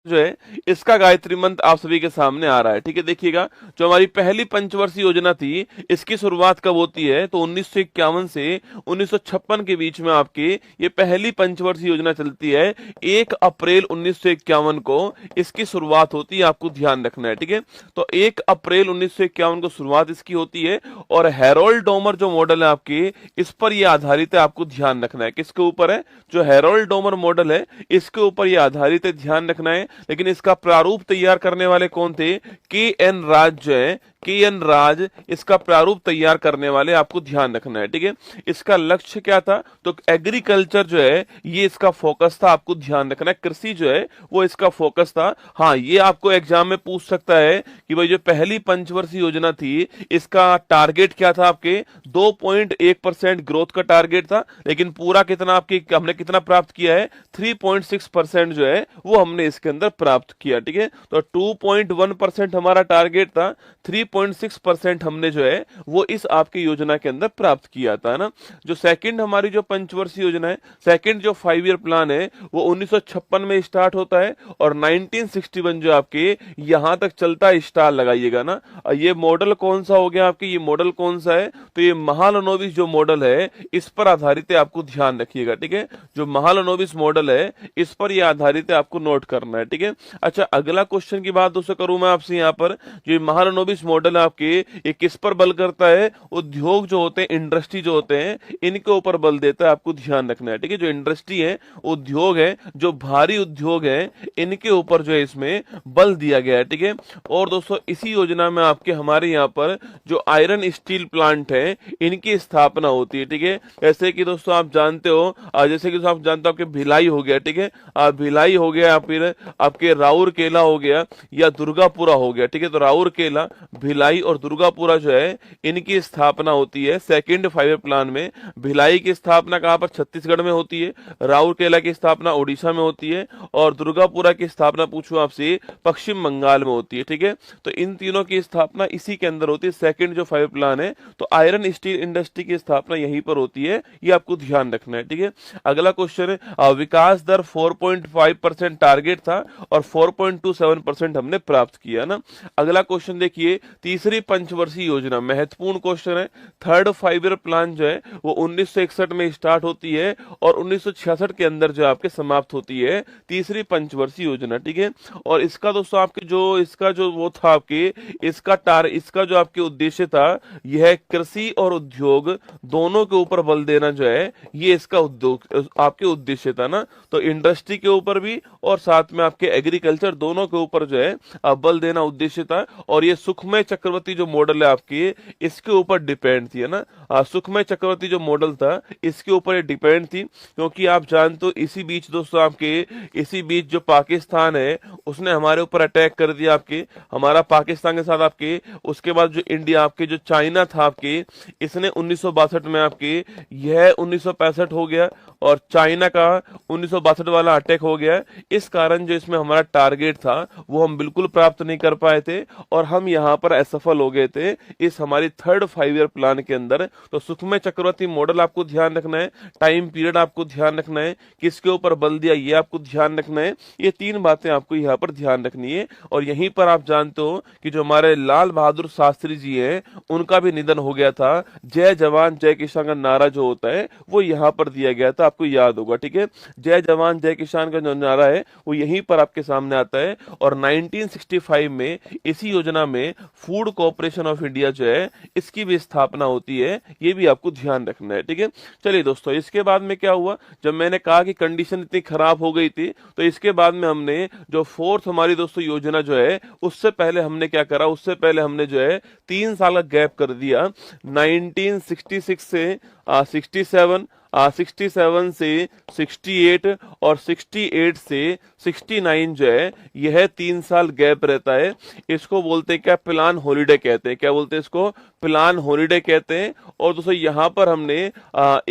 जो है इसका गायत्री मंत्र आप सभी के सामने आ रहा है। ठीक है, देखिएगा जो हमारी पहली पंचवर्षीय योजना थी इसकी शुरुआत कब होती है, तो 1951 से 1956 के बीच में आपकी ये पहली पंचवर्षीय योजना चलती है। 1 अप्रैल 1951 को इसकी शुरुआत होती है, आपको ध्यान रखना है। ठीक है, तो 1 अप्रैल 1951 को शुरुआत इसकी होती है और हैरोल्ड डोमर जो मॉडल है आपकी, इस पर ये आधारित है, आपको ध्यान रखना है। किसके ऊपर है, जो हैरोल्ड डोमर मॉडल है इसके ऊपर ये आधारित है, ध्यान रखना है। लेकिन इसका प्रारूप तैयार करने वाले कौन थे, के एन राज जो है, के एन राज इसका प्रारूप तैयार करने वाले, आपको ध्यान रखना है। ठीक है, इसका लक्ष्य क्या था, तो एग्रीकल्चर जो है ये इसका फोकस था, आपको ध्यान रखना है। कृषि जो है वो इसका फोकस था। हाँ, ये आपको एग्जाम में पूछ सकता है कि भाई जो पहली पंचवर्षीय योजना थी इसका टारगेट क्या था, आपके 2.1% ग्रोथ का टारगेट था, लेकिन पूरा कितना आपके हमने कितना प्राप्त किया है, 3.6% जो है वो हमने इसके अंदर प्राप्त किया। ठीक है, तो 2.1% हमारा टारगेट था, 3.6% हमने जो है वो इस आपकी योजना के अंदर प्राप्त किया था ना। जो सेकंड हमारी जो पंचवर्षीय योजना है, सेकंड जो 5 ईयर प्लान है वो 1956 में स्टार्ट होता है और 1961 जो आपके यहां तक चलता है, स्टार लगाइएगा ना। ये मॉडल कौन सा हो गया आपके, ये मॉडल कौन सा है, तो ये महालनोबिस जो मॉडल है इस पर आधारित है, आपको ध्यान रखिएगा। ठीक है, जो महालनोबिस मॉडल है इस पर ये आधारित है, आपको नोट करना है। ठीक है, अच्छा अगला क्वेश्चन की बात दोस्तों करूं मैं आपसे यहाँ पर, जो महालनोबिस मॉडल है आपके, ये किस पर बल करता है, उद्योग जो होते हैं, इंडस्ट्री जो होते हैं, इनके ऊपर बल देता है, आपको ध्यान रखना है। ठीक है, जो इंडस्ट्री है, उद्योग है, जो भारी उद्योग है, इनके ऊपर जो है इसमें बल दिया गया है। ठीक है, और दोस्तों इसी योजना में आपके हमारे यहाँ पर जो आयरन स्टील प्लांट है इनकी स्थापना होती है। ठीक है, जैसे कि दोस्तों आप जानते हो, जैसे कि आप जानते हो आपके भिलाई हो गया। ठीक है, भिलाई हो गया, फिर आपके राउरकेला हो गया या दुर्गापुरा हो गया। ठीक है, तो राउरकेला, भिलाई और दुर्गापुरा जो है इनकी स्थापना होती है सेकंड 5 ईयर प्लान में। भिलाई की स्थापना कहां पर, छत्तीसगढ़ में होती है। राउरकेला की स्थापना उड़ीसा में होती है और दुर्गापुरा की स्थापना पूछूं आपसे, पश्चिम बंगाल में होती है। ठीक है, तो इन तीनों की स्थापना इसी के अंदर होती है, सेकंड जो 5 ईयर प्लान है। तो आयरन स्टील इंडस्ट्री की स्थापना यहीं पर होती है, ये आपको ध्यान रखना है। ठीक है, अगला क्वेश्चन है, विकास दर 4.5% टारगेट था और 4.27% हमने प्राप्त किया ना। अगला क्वेश्चन देखिए, तीसरी पंचवर्षीय योजना, महत्वपूर्ण क्वेश्चन है। थर्ड 5 ईयर प्लान जो है वो 1961 में स्टार्ट होती है और 1966 के अंदर जो आपके समाप्त होती है तीसरी पंचवर्षीय योजना। ठीक है, और इसका दोस्तों आपके जो इसका जो वो था आपके, इसका जो आपके उद्देश्य था यह कृषि और उद्योग दोनों के ऊपर बल देना जो है ये इसका उद्योग आपके उद्देश्य था ना। तो इंडस्ट्री के ऊपर भी और साथ में आपके एग्रीकल्चर दोनों के ऊपर जो है बल देना उद्देश्य था। और ये सुखमय चक्रवर्ती जो मॉडल है आपकी, इसके ऊपर डिपेंड थी, है ना। सुखमय चक्रवर्ती जो मॉडल था इसके ऊपर ये डिपेंड थी, क्योंकि आप जानते हो इसी बीच दोस्तों आपके, इसी बीच जो पाकिस्तान है उसने हमारे ऊपर अटैक कर दिया आपके, हमारा पाकिस्तान के साथ आपके। उसके बाद जो इंडिया आपके, जो चाइना था आपके, इसने 1962 में आपके, यह 1965 हो गया और चाइना का 1962 वाला अटैक हो गया। इस कारण जो इसमें हमारा टारगेट था वो हम बिल्कुल प्राप्त नहीं कर पाए थे और हम यहाँ पर असफल हो गए थे इस हमारी थर्ड 5 ईयर प्लान के अंदर। तो सुखमय चक्रवर्ती मॉडल आपको ध्यान रखना है, टाइम पीरियड आपको ध्यान रखना है, किसके ऊपर बल दिया ये आपको ध्यान रखना है। ये 3 बातें आपको यहाँ पर ध्यान रखनी है। और यहीं पर आप जानते हो कि जो हमारे लाल बहादुर शास्त्री जी हैं उनका भी निधन हो गया था। जय जवान जय किसान का नारा जो होता है वो यहाँ पर दिया गया था, आपको याद होगा। ठीक है, जय जवान जय किसान का जो नारा है वो यहीं पर आपके सामने आता है। और 1965 में इसी योजना में फूड कॉर्पोरेशन ऑफ इंडिया जो है इसकी भी स्थापना होती है, ये भी आपको ध्यान रखना है। ठीक है, चलिए दोस्तों इसके बाद में क्या हुआ, जब मैंने कहा कि कंडीशन इतनी खराब हो गई थी तो इसके बाद में हमने जो फोर्थ हमारी दोस्तों योजना जो है उससे पहले हमने क्या करा, उससे पहले हमने जो है 3 साल का गैप कर दिया। 1966 से 67, 67 से 68 और 68 से 69 जो है यह 3 साल गैप रहता है। इसको बोलते हैं क्या, प्लान हॉलीडे कहते हैं। क्या बोलते हैं इसको, प्लान हॉलीडे कहते हैं। और दोस्तों यहाँ पर हमने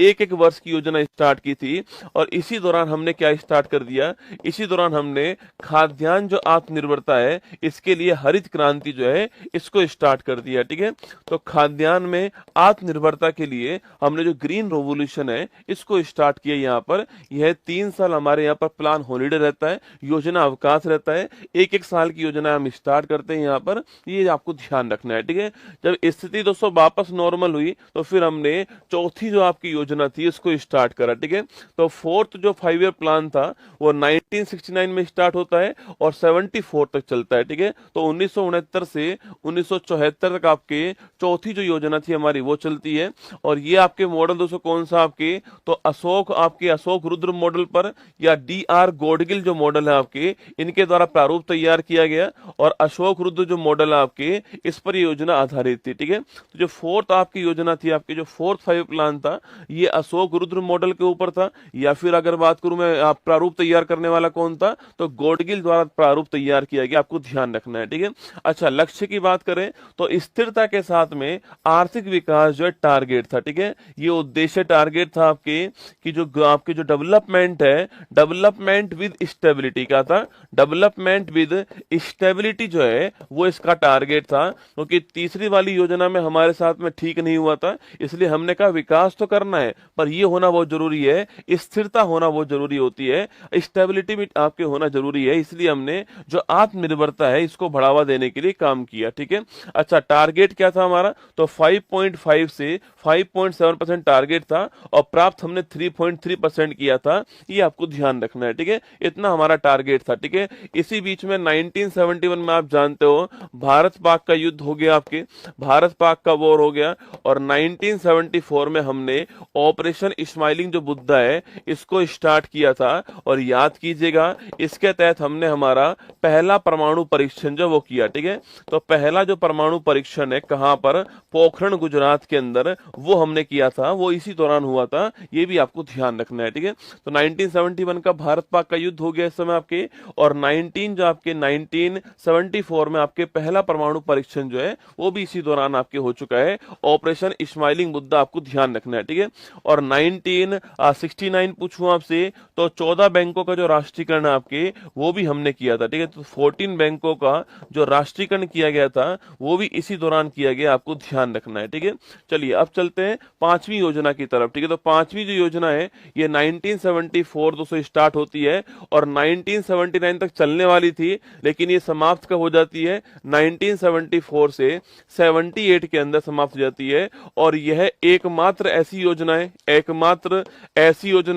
एक एक वर्ष की योजना स्टार्ट की थी और इसी दौरान हमने क्या स्टार्ट कर दिया, इसी दौरान हमने खाद्यान्न जो आत्मनिर्भरता है इसके लिए हरित क्रांति जो है इसको स्टार्ट कर दिया। ठीक है, तो खाद्यान्न में आत्मनिर्भरता के लिए हमने जो ग्रीन रेवोल्यूशन है इसको स्टार्ट किया यहाँ पर। यह 3 साल हमारे यहाँ पर प्लान हॉलीडे रहता है, योजना अवकाश रहता है, एक एक साल की योजना हम स्टार्ट करते हैं यहाँ पर, ये आपको ध्यान रखना है, ठीक है। जब स्थिति दोस्तों वापस नॉर्मल हुई तो फिर हमने चौथी जो आपकी योजना थी इसको स्टार्ट करा, ठीक है। तो फोर्थ जो 5 ईयर प्लान था वो 1969 में स्टार्ट होता है और 74 तक चलता है, ठीक है। तो 1969 से 1974 तक आपके चौथी जो योजना थी हमारी वो चलती है। और ये आपके मॉडल दोस्तों कौन सा आपके, तो अशोक रुद्र मॉडल पर या DR गॉडगिल जो मॉडल है आपके, इनके द्वारा प्रारूप तैयार किया गया और अशोक रुद्र जो मॉडल है आपके, इस पर ये योजना आधारित थी, ठीक है। तो जो फोर्थ आपकी योजना थी, आपकी जो फोर्थ 5 प्लान था, ये अशोक रुद्र मॉडल के ऊपर था। या फिर अगर बात करूं मैं, आप प्रारूप तैयार करने वाला कौन था, तो गॉडगिल द्वारा प्रारूप तैयार किया गया, आपको ध्यान रखना है, ठीक है। अच्छा, लक्ष्य की बात करें तो स्थिरता के साथ में आर्थिक विकास जो है टारगेट था, ठीक है। ये उद्देश्य टारगेट था आपके कि जो आपके जो डेवलपमेंट है, डेवलपमेंट विद स्टेबिलिटी का था, डेवलपमेंट विद स्टेबिलिटी जो है वो इसका टारगेट था। क्योंकि तीसरी वाली योजना में हमारे साथ में ठीक नहीं हुआ था, इसलिए हमने कहा विकास तो करना है पर ये होना बहुत जरूरी है, स्थिरता होना बहुत जरूरी होती है, स्टेबिलिटी भी आपके होना जरूरी है, इसलिए हमने जो आत्मनिर्भरता है इसको बढ़ावा देने के लिए काम किया, ठीक है। अच्छा, टारगेट क्या था हमारा, तो 5.5 से 5.7% टारगेट था और प्राप्त हमने 3.3% किया था, ये आपको ध्यान रखना है, ठीक है। इतना हमारा टारगेट था, ठीक है। इसी बीच में 1971 में आप जानते हो भारत पाक का युद्ध हो गया, आपके भारत पाक का वॉर हो गया और 1974 में हमने ऑपरेशन स्माइलिंग जो बुद्धा है इसको स्टार्ट किया था। और याद कीजिएगा इसके तहत हमने हमारा पहला परमाणु परीक्षण जो वो किया, ठीक है। तो पहला जो परमाणु परीक्षण है कहां पर, पोखरण गुजरात के अंदर, वो हमने किया था, वो इसी दौरान हुआ था, ये भी आपको ध्यान रखना है, ठीक है। तो 1971 का भारत पाक का युद्ध हो गया इस समय आपके, और 1974 में आपके पहला परमाणु परीक्षण जो है वो भी इसी दौरान आपके हो चुका है, ऑपरेशन स्माइलिंग मुद्दा आपको ध्यान रखना है, ठीक है। और 1969 पूछूं आपसे तो 14 बैंकों का जो राष्ट्रीयकरण है आपके वो भी हमने किया था, ठीक है। तो 14 बैंकों का जो राष्ट्रीयकरण किया गया था वो भी इसी दौरान किया गया, आपको ध्यान रखना है, ठीक है। चलिए अब चलते हैं पांचवी योजना की तरफ, ठीक है। तो पांचवी जो योजना है ये 1974 दोस्तों स्टार्ट होती है और 1979 तक चलने वाली थी, लेकिन ये समाप्त कब हो जाती है, 1974 से 78 के अंदर समाप्त हो जाती है। और यह एकमात्र ऐसी योजना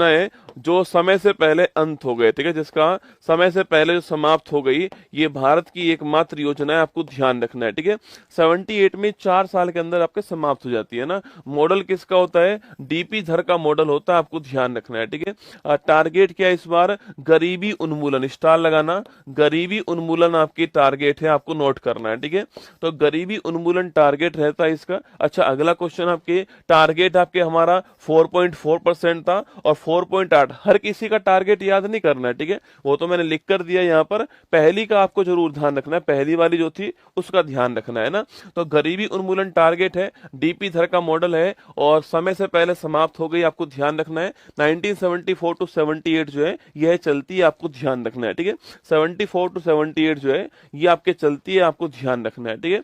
है जो समय से पहले अंत हो गए, ठीक है, जिसका समय से पहले जो समाप्त हो गई, ये भारत की एकमात्र योजना है, आपको ध्यान रखना है, ठीक है। 78 में 4 साल के अंदर आपके समाप्त हो जाती है ना। मॉडल किसका होता है, डीपी धर का मॉडल होता है, आपको ध्यान रखना है, ठीक है। टारगेट क्या है इस बार, गरीबी उन्मूलन, स्टार लगाना, गरीबी उन्मूलन आपकी टारगेट है, आपको नोट करना है, ठीक है। तो गरीबी उन्मूलन टारगेट रहता है इसका। अच्छा, अगला क्वेश्चन आपके, टारगेट आपके हमारा 4.4% था और 4.8, हर किसी का टारगेट याद नहीं करना है, ठीक है, वो तो मैंने लिख कर दिया यहाँ पर, पहली का आपको जरूर ध्यान रखना है, पहली वाली जो थी उसका ध्यान रखना है ना। तो गरीबी उन्मूलन टारगेट है, डीपी धर का मॉडल है और समय से पहले समाप्त हो गई, आपको ध्यान रखना है। 1974 टू 78 जो है यह चलती है, आपको ध्यान रखना है, ठीक है। 74 टू 78 जो है ये आपके चलती है, आपको ध्यान रखना है, ठीक है।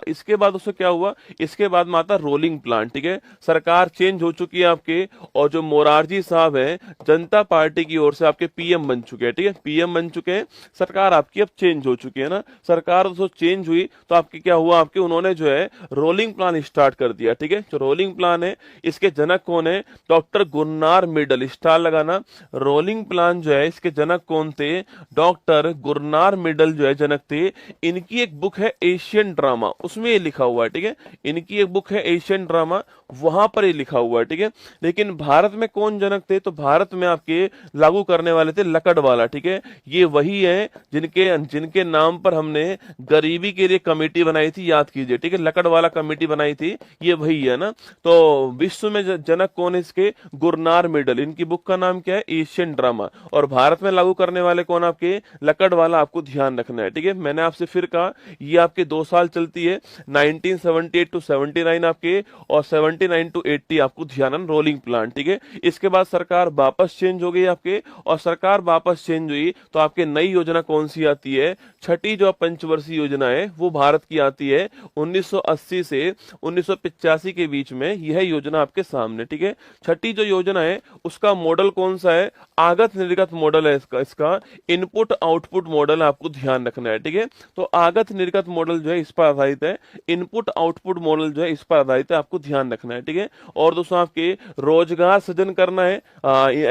इसके बाद उससे क्या हुआ, इसके बाद में आता रोलिंग प्लान, ठीक है। सरकार चेंज हो चुकी है आपके और जो मोरारजी साहब है जनता पार्टी की ओर से आपके पीएम बन चुके हैं, ठीक है, पीएम बन चुके हैं, सरकार आपकी अब चेंज हो चुकी है ना। सरकार दोस्तों चेंज हुई तो आपकी क्या हुआ, आपके उन्होंने जो है रोलिंग प्लान स्टार्ट कर दिया, ठीक है। जो रोलिंग प्लान है इसके जनक कौन है, डॉक्टर गुरनार मिडल, स्टार लगाना। रोलिंग प्लान जो है इसके जनक कौन थे, डॉक्टर गुरनार मिडल जो है जनक थे। इनकी एक बुक है एशियन ड्रामा, उसमें ये लिखा हुआ है, ठीक है, इनकी एक बुक है एशियन ड्रामा, वहां पर ये लिखा हुआ है, ठीक है। लेकिन भारत में कौन जनक थे, तो भारत में आपके लागू करने वाले थे लकड़वाला, ठीक है। ये वही है जिनके नाम पर हमने गरीबी के लिए कमेटी बनाई थी, याद कीजिए, ठीक है, लकड़वाला कमेटी बनाई थी, ये वही है ना। तो विश्व में जनक कौन है इसके, गुरनार मिडल, इनकी बुक का नाम क्या है, एशियन ड्रामा। और भारत में लागू करने वाले कौन, आपके लकड़वाला, आपको ध्यान रखना है, ठीक है। मैंने आपसे फिर कहा ये आपके 2 साल चलती है, 1978 टू 79 आपके और 79 टू 80 आपको ध्यान, रोलिंग प्लान, ठीक है। इसके बाद सरकार वापस वापस चेंज हो गई आपके, और सरकार वापस चेंज हुई तो आपके नई योजना कौन सी आती है? छठी जो पंचवर्षीय योजना है वो भारत की आती है 1980 से 1985 के बीच में, यह योजना आपके सामने, ठीक है। छठी जो योजना है उसका मॉडल कौन सा है? आगत निर्गत मॉडल है इसका इनपुट आउटपुट मॉडल आपको ध्यान रखना है, ठीक है। तो आगत निर्गत मॉडल जो है इस पर आधारित है, इनपुट आउटपुट मॉडल जो है इस पर आधारित है, आपको ध्यान रखना है, ठीक है। और दोस्तों आपके रोजगार सृजन करना है,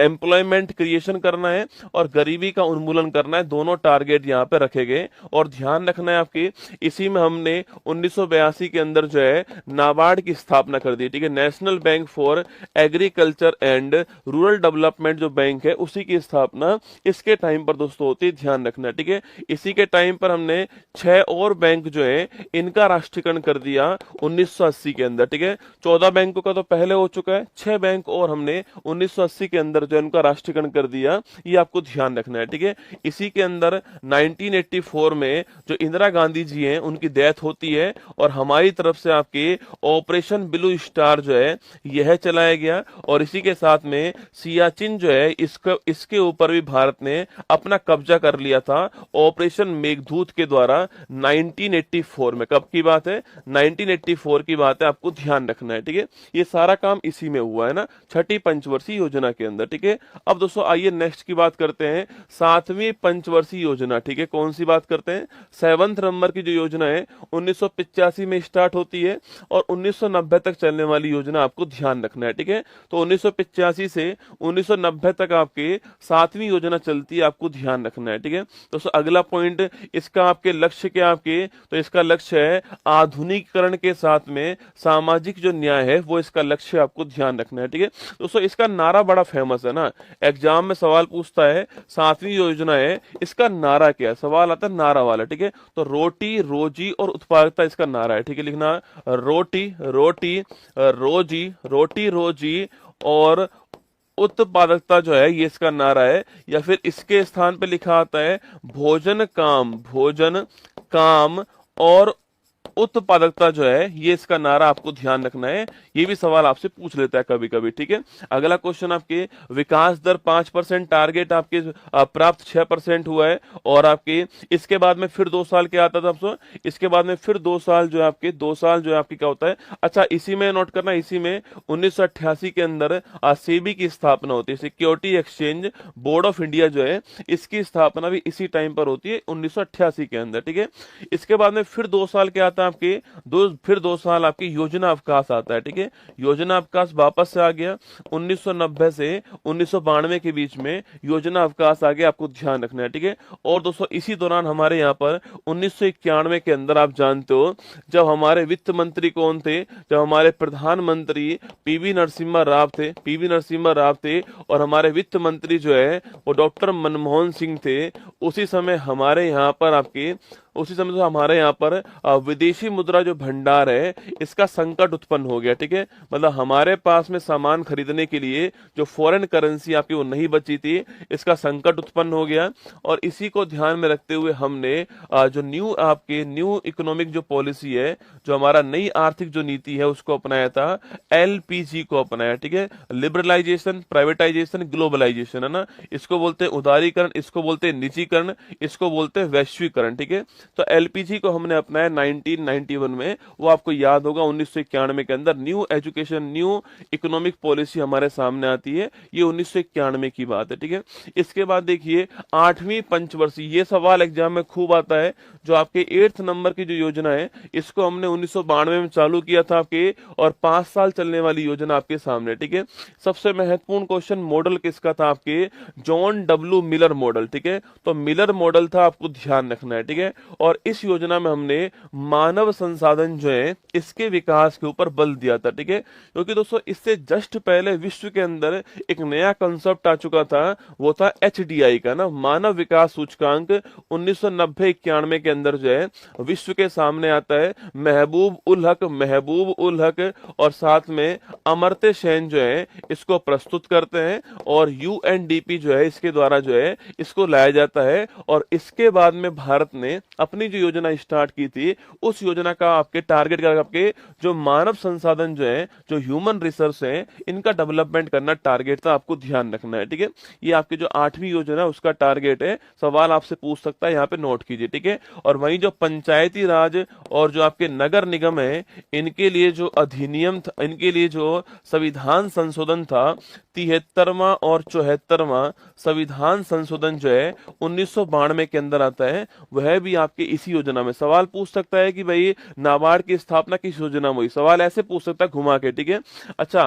एम्प्लॉयमेंट क्रिएशन करना है, और गरीबी का उन्मूलन करना है, दोनों टारगेट यहाँ पे रखे गए। और ध्यान रखना है आपके, इसी में हमने 1982 के अंदर जो है नाबार्ड की स्थापना कर दी, ठीक है। National bank for agriculture and rural development जो बैंक है उसी की स्थापना इसके टाइम पर दोस्तों होती है, ध्यान रखना है, ठीक है। इसी के टाइम पर हमने 6 और बैंक जो है इनका राष्ट्रीयकरण कर दिया 1980 के अंदर, ठीक है। 14 बैंकों का तो पहले हो चुका है, 6 बैंक और हमने 1980 के अंदर जो इनका राष्ट्रीयकरण कर दिया, ये आपको ध्यान रखना है, ठीक है। इसी के अंदर 1984 में जो इंदिरा गांधी जी हैं उनकी डेथ होती है, और हमारी तरफ से आपके ऑपरेशन ब्लू स्टार जो है यह चलाया गया, और इसी के साथ में सियाचिन जो है इसके ऊपर भी भारत ने अपना कब्जा कर लिया था ऑपरेशन मेघदूत के द्वारा 1984 में। कब की बात है? 1984 की बात है, आपको ध्यान रखना है, ठीक है। ये सारा काम इसी में हुआ है ना, छठी पंचवर्षीय योजना के अंदर, ठीक है। अब दोस्तों आइए नेक्स्ट की बात करते हैं, 7वीं पंचवर्षीय योजना, ठीक है। कौन सी बात करते हैं? 7th नंबर की जो योजना है 1985 में स्टार्ट होती है और 1990 तक चलने वाली योजना, आपको ध्यान रखना है, ठीक है। तो 1985 से 1990 तक आपके 7वीं योजना चलती है, आपको ध्यान रखना है, ठीक है। दोस्तों अगला पॉइंट, इसका आपके लक्ष्य क्या आपके? तो इसका लक्ष्य है आधुनिकीकरण के साथ में सामाजिक जो न्याय है वो इसका लक्ष्य, आपको ध्यान रखना है, ठीक है। दोस्तों इसका नारा बड़ा फेमस है ना, एग्जाम में सवाल पूछता है 7वीं योजना है, इसका नारा क्या है? सवाल आता है नारा वाला, ठीक है। तो रोटी रोजी और उत्पादकता इसका नारा है, ठीक है। लिखना रोटी रोटी रोजी, रोटी रोजी और उत्पादकता जो है ये इसका नारा है। या फिर इसके स्थान पे लिखा आता है भोजन काम और उत्पादकता जो है ये इसका नारा, आपको ध्यान रखना है। ये भी सवाल आपसे पूछ लेता है कभी कभी, ठीक है। अगला क्वेश्चन आपके, विकास दर 5% टारगेट आपके प्राप्त 6% हुआ है, और आपके इसके बाद में फिर 2 साल क्या आता था आपको? इसके बाद में फिर 2 साल जो है आपके 2 साल जो है आपकी क्या होता है? अच्छा इसी में नोट करना, इसी में 1988 के अंदर सेबी की स्थापना होती है, security exchange board of India जो है इसकी स्थापना भी इसी टाइम पर होती है 1988 के अंदर, ठीक है। इसके बाद में फिर 2 साल क्या आता है आपके? फिर 2 साल आपकी योजना अवकाश आता है, ठीक है। योजना अवकाश वापस से आ गया 1990 से 1992 के बीच में योजना अवकाश आ गया, आपको ध्यान रखना है, ठीक है। और दोस्तों इसी दौरान हमारे यहाँ पर 1991 के अंदर आप जानते हो जब हमारे वित्त मंत्री कौन थे? जब हमारे प्रधानमंत्री पीवी नरसिम्हा राव थे, पीवी नरसिम्हा राव थे, और हमारे वित्त मंत्री जो है वो डॉक्टर मनमोहन सिंह थे। उसी समय हमारे यहाँ पर आपके हमारे यहाँ पर विदेशी मुद्रा जो भंडार है इसका संकट उत्पन्न हो गया, ठीक है। मतलब हमारे पास में सामान खरीदने के लिए जो फॉरेन करेंसी आपकी वो नहीं बची थी, इसका संकट उत्पन्न हो गया। और इसी को ध्यान में रखते हुए हमने जो न्यू इकोनॉमिक जो पॉलिसी है, जो हमारा नई आर्थिक जो नीति है उसको अपनाया था, LPG को अपनाया, ठीक है। लिबरलाइजेशन, प्राइवेटाइजेशन, ग्लोबलाइजेशन, है ना। इसको बोलते हैं उदारीकरण, इसको बोलते हैं निजीकरण, इसको बोलते हैं वैश्वीकरण, ठीक है। तो LPG को हमने अपनाया 1991 में, वो आपको याद होगा 1991 के अंदर new education new economic policy हमारे सामने आती है, ये 1991 की बात है, ठीक है। इसके बाद देखिए 8वीं पंचवर्षीय, ये सवाल एग्जाम में खूब आता है, जो आपके 8th नंबर की जो योजना है इसको हमने 1992 में चालू किया था आपके, और 5 साल चलने वाली योजना आपके सामने, ठीक है। सबसे महत्वपूर्ण क्वेश्चन, मॉडल किसका था आपके? जॉन W मिलर मॉडल, ठीक है। तो मिलर मॉडल था, आपको ध्यान रखना है, ठीक है। और इस योजना में हमने मानव संसाधन जो है इसके विकास के ऊपर बल दिया था, ठीक है। क्योंकि दोस्तों इससे जस्ट पहले विश्व के अंदर एक नया कंसेप्ट आ चुका था, वो था HDI का ना, मानव विकास सूचकांक। 1990-91 के अंदर जो है विश्व के सामने आता है महबूब उल हक और साथ में अमर्त्य सेन जो है इसको प्रस्तुत करते हैं, और UNDP जो है इसके द्वारा जो है इसको लाया जाता है। और इसके बाद में भारत ने आपने जो योजना स्टार्ट की थी उस योजना का आपके टारगेट का आपके जो मानव संसाधन जो है, जो ह्यूमन रिसोर्स है, इनका डेवलपमेंट करना टारगेट था, आपको ध्यान रखना है। ठीक है, ये आपकी जो 8वीं योजना है उसका टारगेट है। सवाल आपसे पूछ सकता है, यहाँ पे नोट कीजिए। ठीक है, और वहीं जो पंचायती राज और जो आपके नगर निगम है, इनके लिए जो अधिनियम था, इनके लिए जो संविधान संशोधन था, 73वां और 74वां संविधान संशोधन जो है 1992 के अंदर आता है, वह भी आपके इसी योजना में। सवाल पूछ सकता है कि भाई नाबार्ड की स्थापना किस योजना में हुई, सवाल ऐसे पूछ सकता है घुमा के। ठीक है, अच्छा,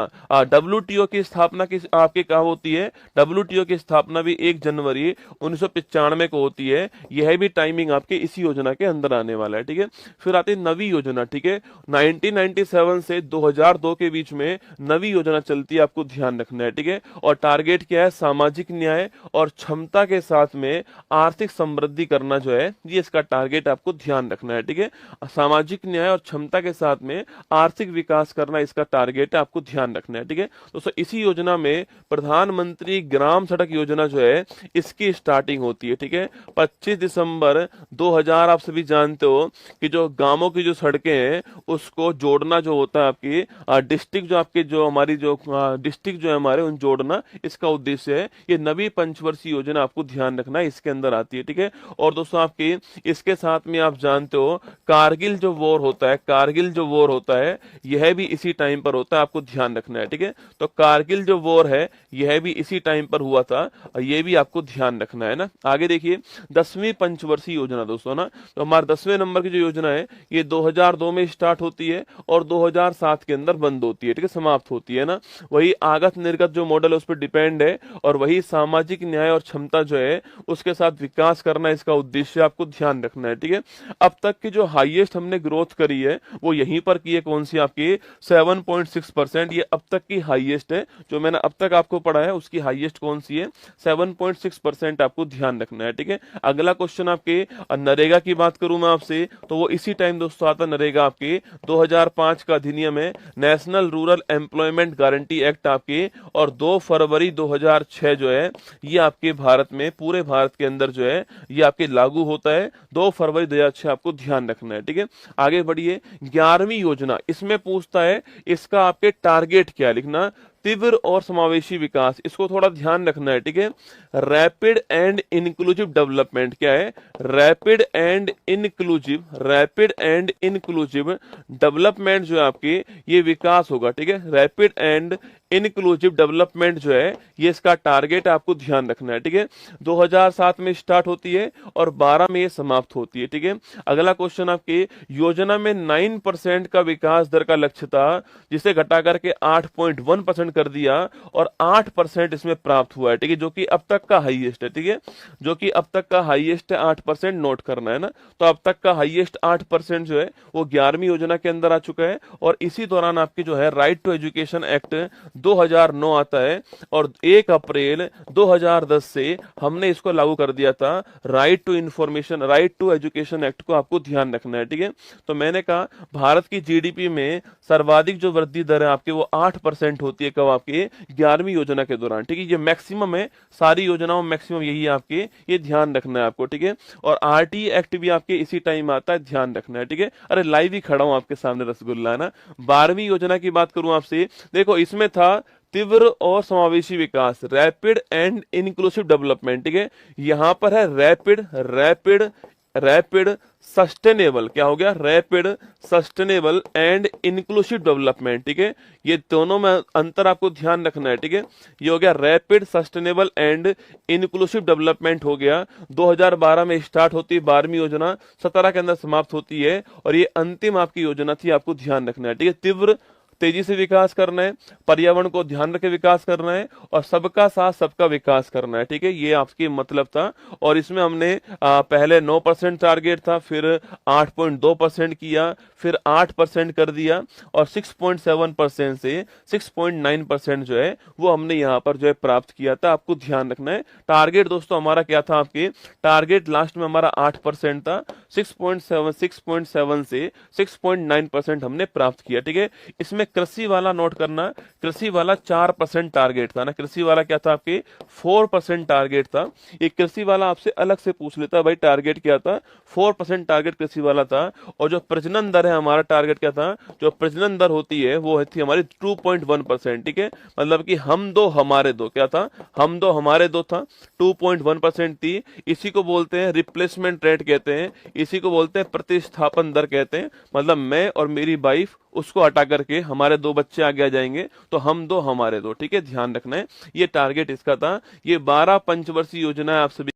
WTO की स्थापना किस आपके कहा होती है? WTO की स्थापना भी 1 जनवरी 1995 को होती है। यह भी टाइमिंग आपके इसी योजना के अंदर आने वाला है। ठीक है, फिर आती है नवी योजना। ठीक है, 1997 से 2002 के बीच में नवी योजना चलती है, आपको ध्यान रखना है। ठीक है, और टारगेट क्या है? सामाजिक न्याय और क्षमता के साथ में आर्थिक समृद्धि करना जो है, ये इसका टारगेट आपको ध्यान रखना है। ठीक है, सामाजिक न्याय और क्षमता के साथ में आर्थिक विकास करना इसका टारगेट है, आपको ध्यान रखना है। ठीक है दोस्तों, इसी योजना में प्रधानमंत्री ग्राम सड़क योजना जो है, इसकी स्टार्टिंग होती है। ठीक है, 25 दिसंबर 2000। आप सभी जानते हो कि जो गांवों की जो सड़कें हैं उसको जोड़ना जो होता है, आपकी डिस्ट्रिक्ट जो आपके जो हमारी जो डिस्ट्रिक्ट जो है हमारे, उन जोड़ना इसका उद्देश्य है। ये नवी पंचवर्षीय योजना आपको ध्यान रखना है, इसके अंदर आती है। ठीक है, और दोस्तों आपकी इसके साथ में आप जानते हो कारगिल जो वॉर होता है, कारगिल जो वॉर होता है यह भी इसी टाइम पर होता है, आपको ध्यान रखना है। ठीक है, तो कारगिल जो वॉर है यह भी इसी टाइम पर हुआ था, ये भी आपको ध्यान रखना है ना। आगे देखिए 10वीं पंचवर्षीय योजना दोस्तों ना, तो हमारे 10वें नंबर की जो योजना है ये 2002 में स्टार्ट होती है और 2007 के अंदर बंद होती है। ठीक है, समाप्त होती है ना। वही आगत निर्गत जो मॉडल है उस पर डिपेंड है, और वही सामाजिक न्याय और क्षमता जो है उसके साथ विकास करना इसका उद्देश्य, आपको ध्यान रखना है। ठीक है, अब तक की जो हाईएस्ट हमने ग्रोथ करी है वो यहीं पर की है, कौन सी? आपकी 7.6%। ये अब तक की हाईएस्ट है, जो मैंने अब तक आपको पढ़ा है उसकी हाईएस्ट कौन सी है? 7.6% आपको ध्यान रखना है। ठीक है, अगला क्वेश्चन आपके नरेगा की बात करूं मैं आपसे, तो वो इसी टाइम दोस्तों आता नरेगा, आपके 2005 का अधिनियम है, national rural employment guarantee act आपके, और 2 फरवरी 2006 जो है ये आपके भारत में, पूरे भारत के अंदर जो है ये आपके लागू होता है, 2 फरवरी 2006, आपको ध्यान रखना है। ठीक है, आगे बढ़िए 11वीं योजना, इसमें पूछता है इसका आपके टारगेट क्या है, लिखना तीव्र और समावेशी विकास, इसको थोड़ा ध्यान रखना है। ठीक है, रैपिड एंड इंक्लूसिव डेवलपमेंट क्या है? रैपिड एंड इंक्लूसिव डेवलपमेंट जो है आपकी, ये विकास होगा। ठीक है, रैपिड एंड इंक्लूसिव डेवलपमेंट जो है ये इसका टारगेट, आपको ध्यान रखना है। ठीक है, 2007 में स्टार्ट होती है और 12 में ये समाप्त होती है। ठीक है, अगला क्वेश्चन आपकी योजना में 9% का विकास दर का लक्ष्य था, जिसे घटा करके 8.1% कर दिया और 8% इसमें प्राप्त हुआ है। ठीक है, जो कि अब तक का हाईएस्ट है। ठीक है, जो कि अब तक का हाईएस्ट है, 8% नोट करना है ना। तो अब तक का हाईएस्ट 8% जो है वो 11वीं योजना के अंदर आ चुका है, और इसी दौरान आपकी जो है राइट टू एजुकेशन एक्ट 2009 आता है, और 1 अप्रैल 2010 से हमने इसको लागू कर दिया था, right to information, right to education act को आपको ध्यान रखना है। ठीक है, तो मैंने कहा भारत की जीडीपी में सर्वाधिक जो वृद्धि दर है आपके वो 8% होती है, कब? आपके 11वीं योजना के दौरान। ठीक है, ये मैक्सिमम है, सारी योजनाओं में मैक्सिमम यही है आपके, ये ध्यान रखना है आपको। ठीक है, और आरटी एक्ट भी आपके इसी टाइम आता है, ध्यान रखना है। ठीक है, अरे लाइव ही खड़ा हूं आपके सामने रसगुल्ला है ना। 12वीं योजना की बात करूं आपसे, देखो इसमें था तीव्र और समावेशी विकास, रैपिड एंड इंक्लूसिव डेवलपमेंट। ठीक है, यहां पर है रैपिड सस्टेनेबल, क्या हो गया? Rapid sustainable and inclusive development. ठीक है, ये दोनों में अंतर आपको ध्यान रखना है। ठीक है, ये हो गया rapid sustainable and inclusive development हो गया, 2012 में स्टार्ट होती है 12वीं योजना, 17 के अंदर समाप्त होती है, और ये अंतिम आपकी योजना थी, आपको ध्यान रखना है। ठीक है, तीव्र तेजी से विकास करना है, पर्यावरण को ध्यान रखे विकास करना है, और सबका साथ सबका विकास करना है। ठीक है, ये आपकी मतलब था, और इसमें हमने पहले 9% टारगेट था, फिर 8.2% किया, फिर 8% कर दिया, और 6.7% से 6.9% जो है वो हमने यहाँ पर जो है प्राप्त किया था, आपको ध्यान रखना है। टारगेट दोस्तों हमारा क्या था? आपके टारगेट लास्ट में हमारा 8% था, 6.7 से 6.9% हमने प्राप्त किया। ठीक है, इसमें कृषि वाला नोट करना, कृषि वाला 4% टारगेट था ना, कृषि वाला क्या था आपके 4% टारगेट था। ये कृषि वाला आपसे अलग से पूछ लेता भाई टारगेट क्या था, 4% टारगेट कृषि वाला था। और जो प्रजनन दर है हमारा टारगेट क्या था, जो प्रजनन दर होती है वो थी हमारी 2.1%। ठीक है, मतलब कि हम दो हमारे दो, क्या था, हम दो हमारे दो था, 2.1% थी। इसी को बोलते हैं रिप्लेसमेंट रेट कहते हैं, इसी को बोलते हैं प्रतिस्थापन दर कहते हैं। मतलब मैं और मेरी वाइफ, उसको हटा करके हमारे दो बच्चे आगे आ जाएंगे, तो हम दो हमारे दो। ठीक है, ध्यान रखना है, ये टारगेट इसका था। ये 12 पंचवर्षीय योजना है आप सभी